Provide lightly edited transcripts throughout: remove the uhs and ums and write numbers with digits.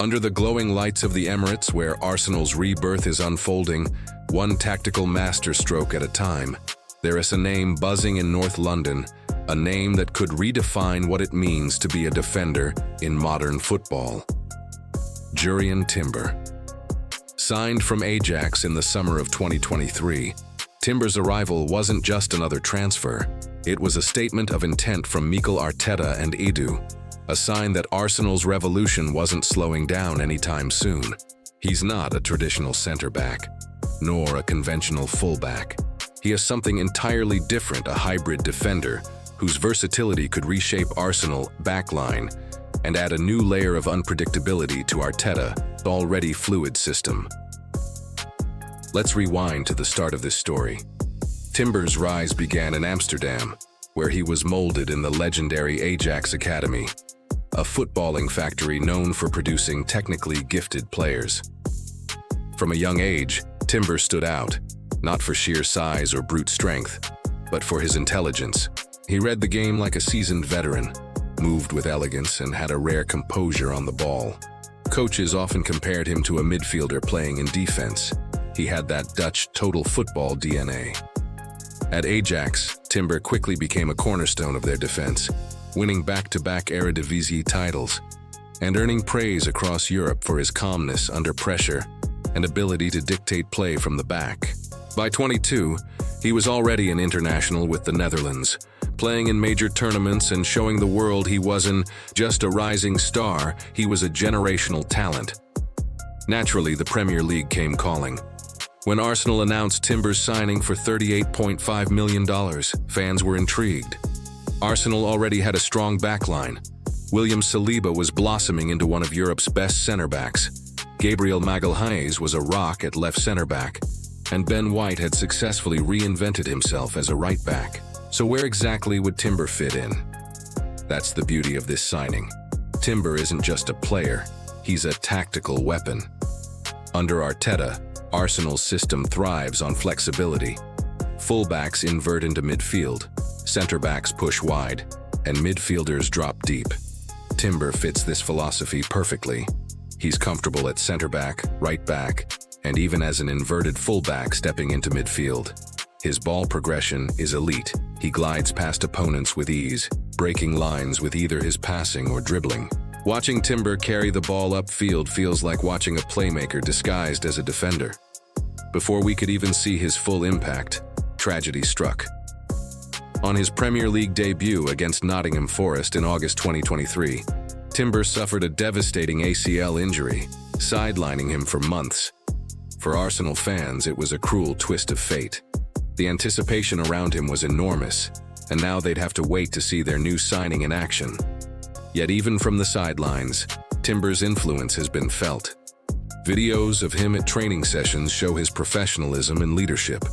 Under the glowing lights of the Emirates, where Arsenal's rebirth is unfolding, one tactical masterstroke at a time, there is a name buzzing in North London, a name that could redefine what it means to be a defender in modern football. Jurrien Timber. Signed from Ajax in the summer of 2023, Timber's arrival wasn't just another transfer. It was a statement of intent from Mikel Arteta and Edu, a sign that Arsenal's revolution wasn't slowing down anytime soon. He's not a traditional center-back, nor a conventional fullback. He is something entirely different, a hybrid defender whose versatility could reshape Arsenal's backline and add a new layer of unpredictability to Arteta's already fluid system. Let's rewind to the start of this story. Timber's rise began in Amsterdam, where he was molded in the legendary Ajax Academy, a footballing factory known for producing technically gifted players. From a young age, Timber stood out, not for sheer size or brute strength, but for his intelligence. He read the game like a seasoned veteran, moved with elegance, and had a rare composure on the ball. Coaches often compared him to a midfielder playing in defense. He had that Dutch total football DNA. At Ajax, Timber quickly became a cornerstone of their defense, winning back-to-back Eredivisie titles and earning praise across Europe for his calmness under pressure and ability to dictate play from the back. By 22, he was already an international with the Netherlands, playing in major tournaments and showing the world he wasn't just a rising star, he was a generational talent. Naturally, the Premier League came calling. When Arsenal announced Timber's signing for $38.5 million, fans were intrigued. Arsenal already had a strong backline. William Saliba was blossoming into one of Europe's best center-backs. Gabriel Magalhaes was a rock at left center-back, and Ben White had successfully reinvented himself as a right-back. So where exactly would Timber fit in? That's the beauty of this signing. Timber isn't just a player, he's a tactical weapon. Under Arteta, Arsenal's system thrives on flexibility. Fullbacks invert into midfield, center-backs push wide, and midfielders drop deep. Timber fits this philosophy perfectly. He's comfortable at center-back, right-back, and even as an inverted fullback stepping into midfield. His ball progression is elite. He glides past opponents with ease, breaking lines with either his passing or dribbling. Watching Timber carry the ball upfield feels like watching a playmaker disguised as a defender. Before we could even see his full impact, tragedy struck. On his Premier League debut against Nottingham Forest in August 2023, Timber suffered a devastating ACL injury, sidelining him for months. For Arsenal fans, it was a cruel twist of fate. The anticipation around him was enormous, and now they'd have to wait to see their new signing in action. Yet even from the sidelines, Timber's influence has been felt. Videos of him at training sessions show his professionalism and leadership.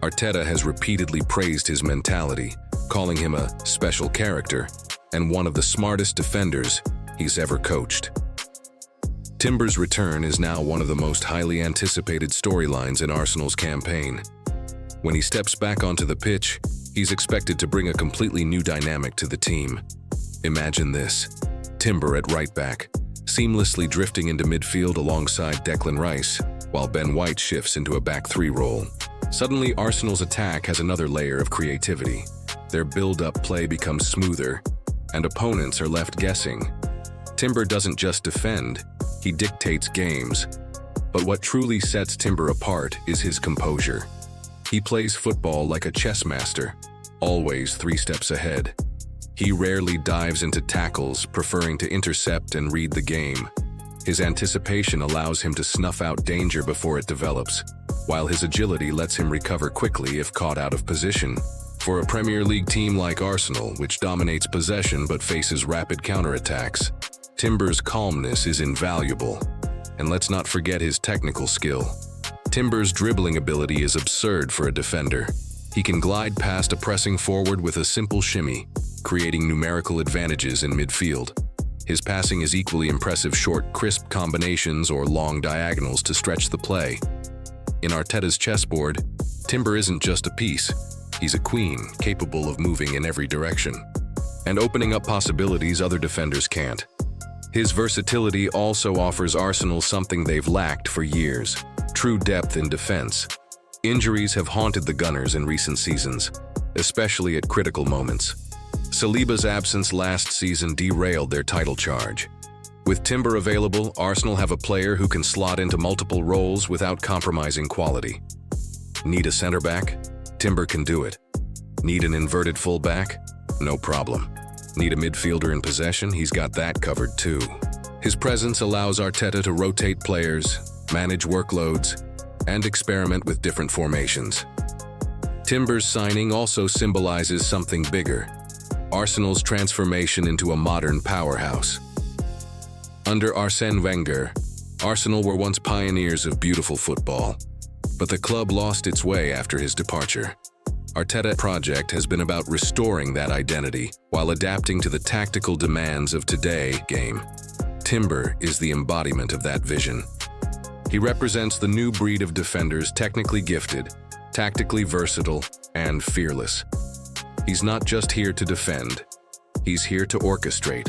Arteta has repeatedly praised his mentality, calling him a special character and one of the smartest defenders he's ever coached. Timber's return is now one of the most highly anticipated storylines in Arsenal's campaign. When he steps back onto the pitch, he's expected to bring a completely new dynamic to the team. Imagine this: Timber at right back, seamlessly drifting into midfield alongside Declan Rice, while Ben White shifts into a back three role. Suddenly, Arsenal's attack has another layer of creativity. Their build-up play becomes smoother, and opponents are left guessing. Timber doesn't just defend, he dictates games. But what truly sets Timber apart is his composure. He plays football like a chess master, always 3 steps ahead. He rarely dives into tackles, preferring to intercept and read the game. His anticipation allows him to snuff out danger before it develops, while his agility lets him recover quickly if caught out of position. For a Premier League team like Arsenal, which dominates possession but faces rapid counterattacks, Timber's calmness is invaluable. And let's not forget his technical skill. Timber's dribbling ability is absurd for a defender. He can glide past a pressing forward with a simple shimmy, creating numerical advantages in midfield. His passing is equally impressive: short, crisp combinations or long diagonals to stretch the play. In Arteta's chessboard, Timber isn't just a piece. He's a queen, capable of moving in every direction and opening up possibilities other defenders can't. His versatility also offers Arsenal something they've lacked for years: true depth in defense. Injuries have haunted the Gunners in recent seasons, especially at critical moments. Saliba's absence last season derailed their title charge. With Timber available, Arsenal have a player who can slot into multiple roles without compromising quality. Need a center back? Timber can do it. Need an inverted fullback? No problem. Need a midfielder in possession? He's got that covered too. His presence allows Arteta to rotate players, manage workloads, and experiment with different formations. Timber's signing also symbolizes something bigger: Arsenal's transformation into a modern powerhouse. Under Arsène Wenger, Arsenal were once pioneers of beautiful football, but the club lost its way after his departure. Arteta's project has been about restoring that identity while adapting to the tactical demands of today's game. Timber is the embodiment of that vision. He represents the new breed of defenders, technically gifted, tactically versatile, and fearless. He's not just here to defend, he's here to orchestrate.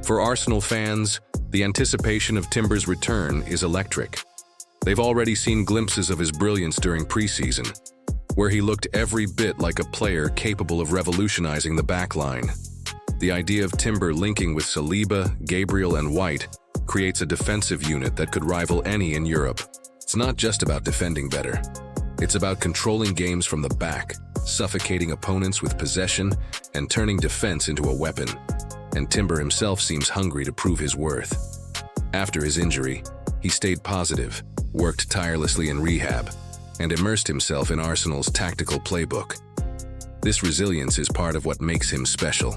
For Arsenal fans, the anticipation of Timber's return is electric. They've already seen glimpses of his brilliance during preseason, where he looked every bit like a player capable of revolutionizing the backline. The idea of Timber linking with Saliba, Gabriel, and White creates a defensive unit that could rival any in Europe. It's not just about defending better. It's about controlling games from the back, suffocating opponents with possession, and turning defense into a weapon. And Timber himself seems hungry to prove his worth. After his injury, he stayed positive, worked tirelessly in rehab, and immersed himself in Arsenal's tactical playbook. This resilience is part of what makes him special.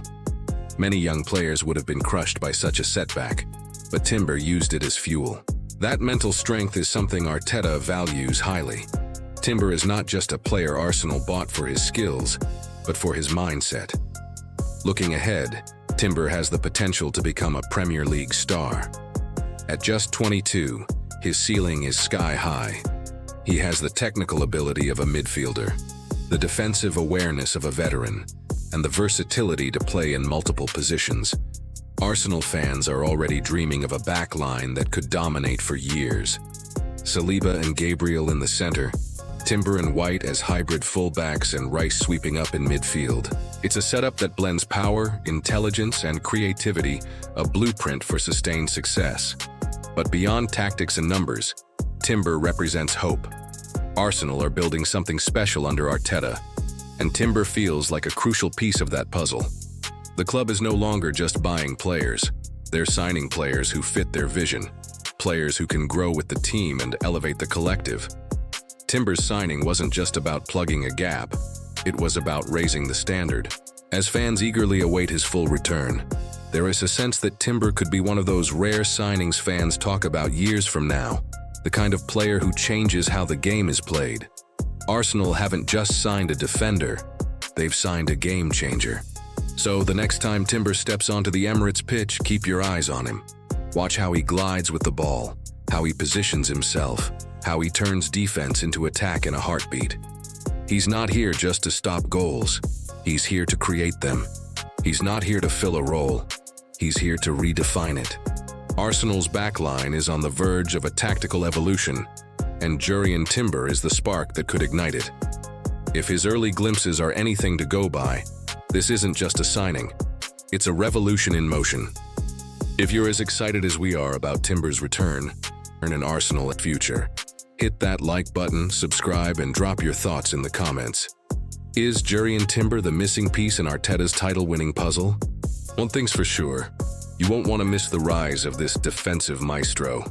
Many young players would have been crushed by such a setback, but Timber used it as fuel. That mental strength is something Arteta values highly. Timber is not just a player Arsenal bought for his skills, but for his mindset. Looking ahead, Timber has the potential to become a Premier League star. At just 22, his ceiling is sky high. He has the technical ability of a midfielder, the defensive awareness of a veteran, and the versatility to play in multiple positions. Arsenal fans are already dreaming of a backline that could dominate for years. Saliba and Gabriel in the center, Timber and White as hybrid fullbacks, and Rice sweeping up in midfield. It's a setup that blends power, intelligence, and creativity, a blueprint for sustained success. But beyond tactics and numbers, Timber represents hope. Arsenal are building something special under Arteta, and Timber feels like a crucial piece of that puzzle. The club is no longer just buying players. They're signing players who fit their vision, players who can grow with the team and elevate the collective. Timber's signing wasn't just about plugging a gap, it was about raising the standard. As fans eagerly await his full return, there is a sense that Timber could be one of those rare signings fans talk about years from now, the kind of player who changes how the game is played. Arsenal haven't just signed a defender, they've signed a game changer. So the next time Timber steps onto the Emirates pitch, keep your eyes on him. Watch how he glides with the ball, how he positions himself, how he turns defense into attack in a heartbeat. He's not here just to stop goals, he's here to create them. He's not here to fill a role, he's here to redefine it. Arsenal's backline is on the verge of a tactical evolution, and Jurrien Timber is the spark that could ignite it. If his early glimpses are anything to go by, this isn't just a signing, it's a revolution in motion. If you're as excited as we are about Timber's return, and an Arsenal future, hit that like button, subscribe, and drop your thoughts in the comments. Is Jurrien Timber the missing piece in Arteta's title-winning puzzle? One thing's for sure, you won't want to miss the rise of this defensive maestro.